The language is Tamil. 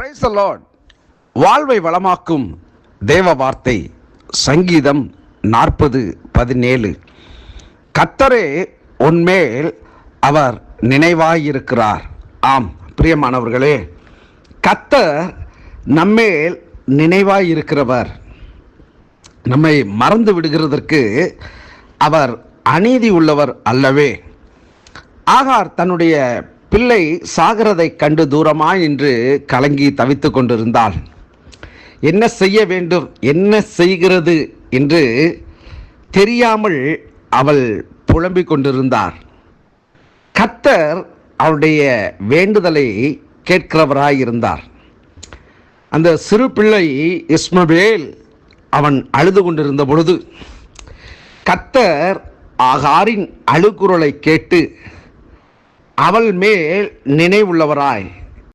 Praise the Lord. வாழ்வை வளமாக்கும் தேவ வார்த்தை சங்கீதம் 40:17. கர்த்தரே உன்மேல் அவர் நினைவாயிருக்கிறார். ஆம் பிரியமானவர்களே, கர்த்தர் நம்மேல் நினைவாயிருக்கிறவர். நம்மை மறந்து விடுகிறதற்கு அவர் அநீதி உள்ளவர் அல்லவே. ஆகார் தன்னுடைய பிள்ளை சாகிறதை கண்டு தூரமாய் நின்று கலங்கி தவித்து கொண்டிருந்தாள். என்ன செய்ய வேண்டும், என்ன செய்கிறது என்று தெரியாமல் அவள் புலம்பிக் கொண்டிருந்தார். கர்த்தர் அவளுடைய வேண்டுதலை கேட்கிறவராயிருந்தார். அந்த சிறு பிள்ளை இஸ்மவேல் அவன் அழுது கொண்டிருந்த பொழுது கர்த்தர் ஆகாரின் அழுகுரலை கேட்டு அவள் மேல் நினைவுள்ளவராய்